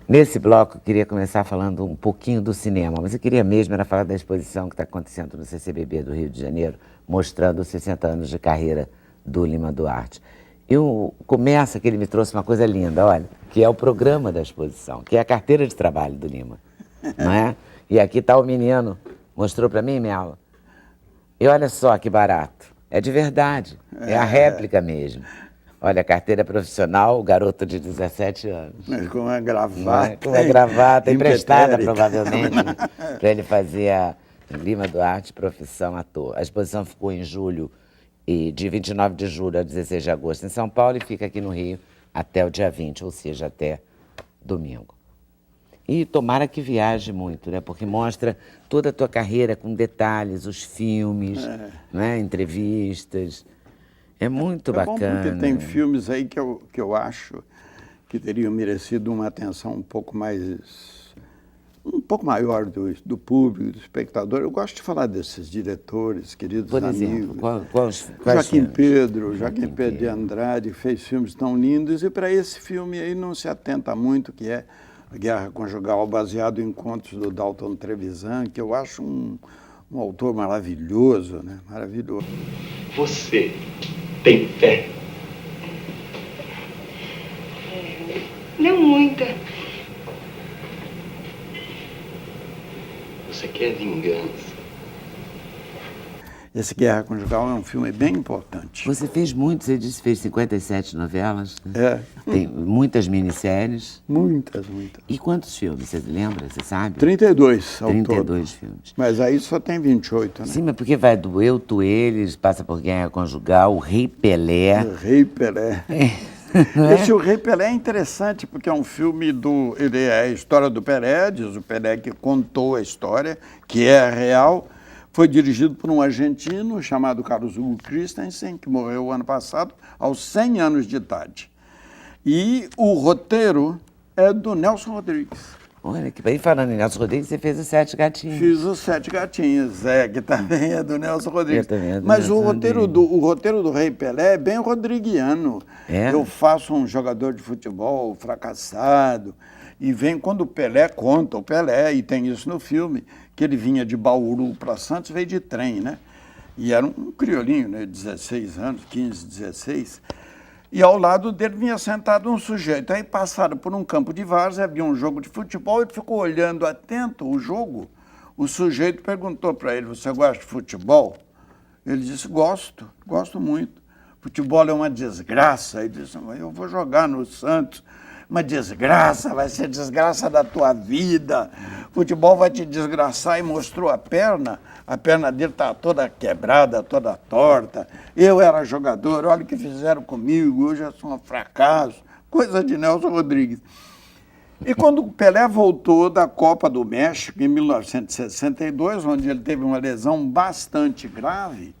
Nesse bloco, eu queria começar falando um pouquinho do cinema, mas eu queria mesmo era falar da exposição que está acontecendo no CCBB do Rio de Janeiro, mostrando os 60 anos de carreira do Lima Duarte. Começa que ele me trouxe uma coisa linda, olha, que é o programa da exposição, que é a carteira de trabalho do Lima, não é? E aqui está o menino, mostrou para mim, Mel? E olha só que barato, é de verdade, é a réplica mesmo. Olha, carteira profissional, garoto de 17 anos. Com uma gravata. Com uma gravata emprestada, provavelmente, para ele fazer a Lima Duarte, profissão ator. A exposição ficou em julho, e de 29 de julho a 16 de agosto em São Paulo, e fica aqui no Rio até o dia 20, ou seja, até domingo. E tomara que viaje muito, né? Porque mostra toda a tua carreira com detalhes, os filmes, né? Entrevistas. É muito bacana. Bom porque tem filmes aí que eu acho que teriam merecido uma atenção um pouco maior do público, do espectador. Eu gosto de falar desses diretores, queridos Por exemplo, amigos. quais Joaquim filmes? Joaquim Pedro de Andrade fez filmes tão lindos, e para esse filme aí não se atenta muito, que é A Guerra Conjugal, baseado em contos do Dalton Trevisan, que eu acho um autor maravilhoso, né? Maravilhoso. Você tem fé? Não muita. Você quer vingança? Esse Guerra Conjugal é um filme bem importante. Você fez muitos, você disse que fez 57 novelas, né? É. Tem muitas minisséries. Muitas. E quantos filmes, você lembra, você sabe? 32 ao 32 todo. filmes. Mas aí só tem 28, né? Sim, mas porque vai do Eu, Tu, Eles, passa por Guerra Conjugal, o Rei Pelé. O Rei Pelé. Não é? Esse O Rei Pelé é interessante, porque é um filme ele é a história do Pelé, diz o Pelé que contou a história, que é real. Foi dirigido por um argentino chamado Carlos Hugo Christensen, que morreu ano passado, aos 100 anos de idade. E o roteiro é do Nelson Rodrigues. Olha, que bem, falando em Nelson Rodrigues, você fez os Sete Gatinhos. Fiz os Sete Gatinhos, que também é do Nelson Rodrigues. Mas o roteiro do Rei Pelé é bem rodriguiano. É? Eu faço um jogador de futebol fracassado, e vem quando o Pelé conta, o Pelé, e tem isso no filme, que ele vinha de Bauru para Santos, veio de trem, né? E era um criolinho, né? 16 anos, 15, 16. E ao lado dele vinha sentado um sujeito. Aí passaram por um campo de várzea, havia um jogo de futebol, ele ficou olhando atento o jogo. O sujeito perguntou para ele: você gosta de futebol? Ele disse: gosto muito. Futebol é uma desgraça. Ele disse: eu vou jogar no Santos. Uma desgraça, vai ser desgraça da tua vida. Futebol vai te desgraçar. E mostrou a perna dele estava toda quebrada, toda torta. Eu era jogador, olha o que fizeram comigo, hoje eu sou um fracasso. Coisa de Nelson Rodrigues. E quando o Pelé voltou da Copa do México, em 1962, onde ele teve uma lesão bastante grave,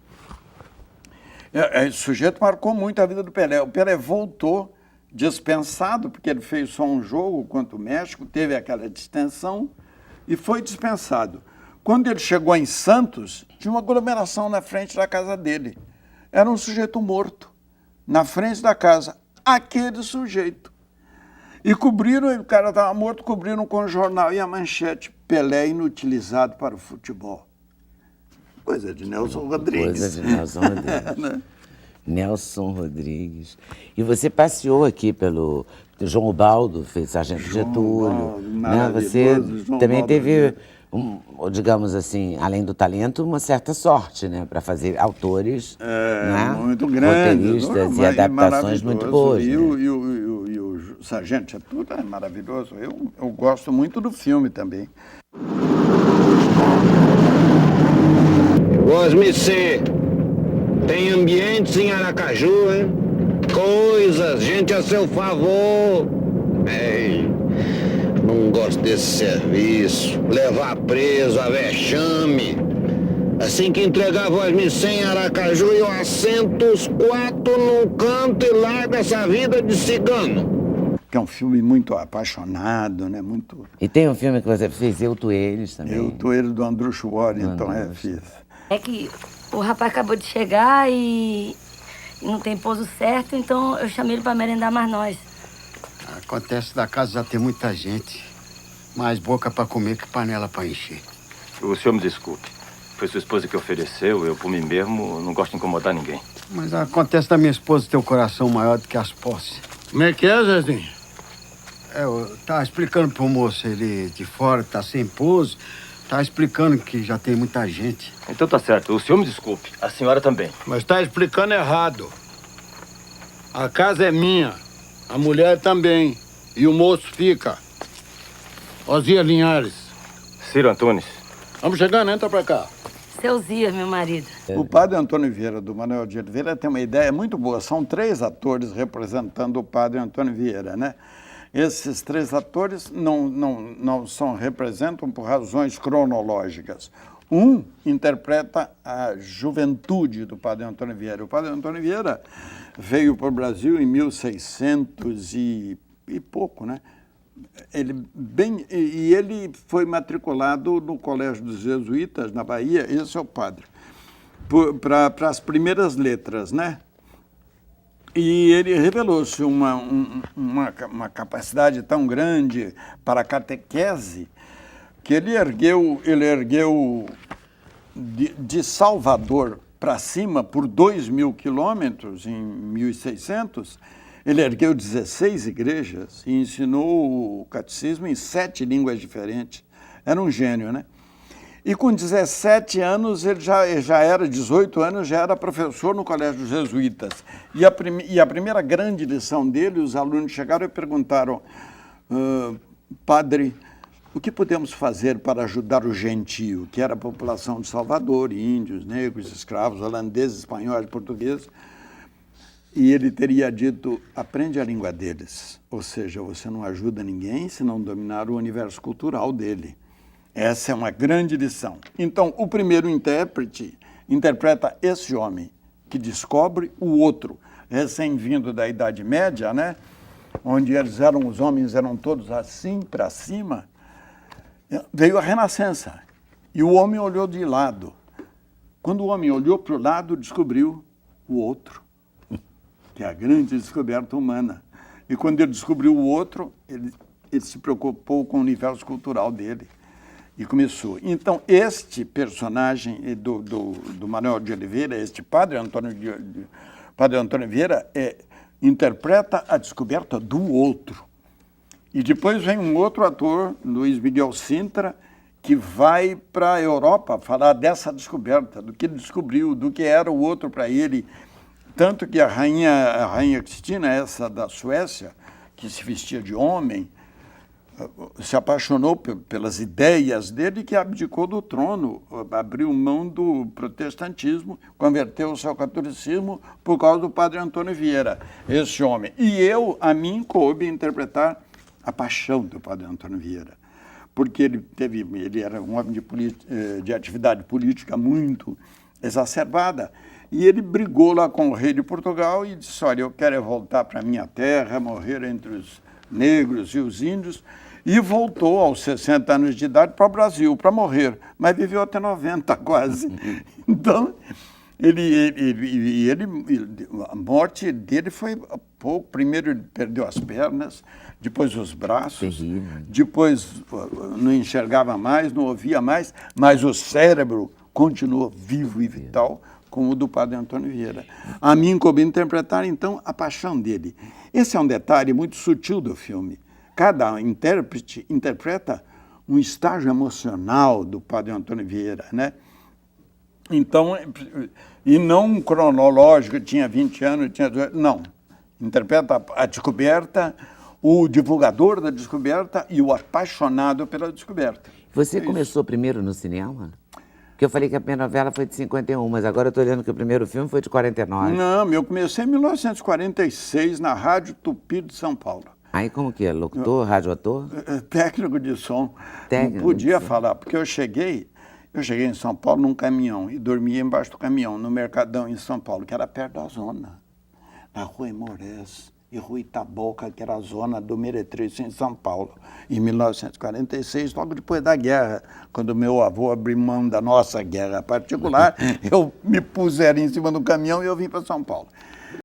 esse sujeito marcou muito a vida do Pelé. O Pelé voltou dispensado, porque ele fez só um jogo contra o México, teve aquela distensão e foi dispensado. Quando ele chegou em Santos, tinha uma aglomeração na frente da casa dele. Era um sujeito morto, na frente da casa. Aquele sujeito. E cobriram, o cara estava morto, cobriram com o jornal e a manchete: Pelé inutilizado para o futebol. Coisa de Nelson Rodrigues. Coisa de Nelson Rodrigues. Nelson Rodrigues. E você passeou aqui pelo João Ubaldo, fez Sargento Getúlio. Né? Você também teve, digamos assim, além do talento, uma certa sorte, né? Para fazer autores, né? Muito grandes, roteiristas e adaptações muito boas. E o Sargento Getúlio é maravilhoso. Eu gosto muito do filme também. Osmicê, tem ambientes em Aracaju, hein? Coisas, gente a seu favor. Ei, não gosto desse serviço. Levar preso a vexame. Assim que entregava o Osmicê em Aracaju, eu assento os 4 num canto e largo essa vida de cigano. Que é um filme muito apaixonado, né? Muito... E tem um filme que você fez, Eu, Tu, Eles, também. Eu, Tu, Eles, do Andrucho Warrington, fiz. É que o rapaz acabou de chegar e não tem pouso certo, então eu chamei ele para merendar mais nós. Ah, Acontece da casa já ter muita gente. Mais boca pra comer que panela pra encher. O senhor me desculpe. Foi sua esposa que ofereceu. Eu, por mim mesmo, não gosto de incomodar ninguém. Mas acontece da minha esposa ter o coração maior do que as posses. Como é que é, Zezinho? Eu tava explicando pro moço, ele de fora, tá sem pouso. Tá explicando que já tem muita gente. Então tá certo. O senhor me desculpe. A senhora também. Mas está explicando errado. A casa é minha, a mulher também, e o moço fica. Osias Linhares. Ciro Antunes. Vamos chegando, entra pra cá. Seu Zias, meu marido. O padre Antônio Vieira, do Manuel de Oliveira, tem uma ideia muito boa. São 3 atores representando o padre Antônio Vieira, né? Esses 3 atores não representam por razões cronológicas. Um interpreta a juventude do padre Antônio Vieira. O padre Antônio Vieira veio para o Brasil em 1600 e pouco, né? Ele foi matriculado no Colégio dos Jesuítas, na Bahia, esse é o padre, para as primeiras letras, né? E ele revelou-se uma capacidade tão grande para a catequese que ele ergueu de Salvador para cima, por 2.000 quilômetros, em 1600, ele ergueu 16 igrejas e ensinou o catecismo em 7 línguas diferentes. Era um gênio, né? E com 17 anos, ele já era, 18 anos, já era professor no Colégio dos Jesuítas. E a primeira grande lição dele, os alunos chegaram e perguntaram, padre, o que podemos fazer para ajudar o gentio, que era a população de Salvador, índios, negros, escravos, holandeses, espanhóis, portugueses? E ele teria dito, aprende a língua deles. Ou seja, você não ajuda ninguém se não dominar o universo cultural dele. Essa é uma grande lição. Então, o primeiro intérprete interpreta esse homem que descobre o outro, recém-vindo da Idade Média, né? Onde os homens eram todos assim, para cima. Veio a Renascença e o homem olhou de lado. Quando o homem olhou para o lado, descobriu o outro, que é a grande descoberta humana. E quando ele descobriu o outro, ele se preocupou com o universo cultural dele e começou. Então, este personagem do Manuel de Oliveira, este padre Antônio Vieira, interpreta a descoberta do outro. E depois vem um outro ator, Luiz Miguel Sintra, que vai para a Europa falar dessa descoberta, do que ele descobriu, do que era o outro para ele. Tanto que a rainha Cristina, essa da Suécia, que se vestia de homem, se apaixonou pelas ideias dele e que abdicou do trono, abriu mão do protestantismo, converteu-se ao catolicismo por causa do padre Antônio Vieira, esse homem. E a mim coube interpretar a paixão do padre Antônio Vieira, porque ele era um homem de atividade política muito exacerbada, e ele brigou lá com o rei de Portugal e disse, olha, eu quero voltar para a minha terra, morrer entre os negros e os índios, e voltou aos 60 anos de idade para o Brasil, para morrer, mas viveu até 90 quase. Então, a morte dele foi pouco. Primeiro ele perdeu as pernas, depois os braços, depois não enxergava mais, não ouvia mais, mas o cérebro continuou vivo e vital, como o do padre Antônio Vieira. A mim coube interpretar, então, a paixão dele. Esse é um detalhe muito sutil do filme. Cada intérprete interpreta um estágio emocional do padre Antônio Vieira, né? Então, e não cronológico, tinha 20 anos, não. Interpreta a descoberta, o divulgador da descoberta e o apaixonado pela descoberta. Você começou primeiro no cinema? Porque eu falei que a primeira novela foi de 51, mas agora eu estou dizendo que o primeiro filme foi de 49. Não, eu comecei em 1946 na Rádio Tupi de São Paulo. Aí como que é? Locutor, radioator? Técnico de som. Técnico não podia de som. falar, porque eu cheguei em São Paulo num caminhão e dormia embaixo do caminhão, no Mercadão em São Paulo, que era perto da zona. Na Rua Imorés e Rua Itaboca, que era a zona do Meretriz em São Paulo. Em 1946, logo depois da guerra, quando meu avô abriu mão da nossa guerra particular, eu me puseram em cima do caminhão e eu vim para São Paulo.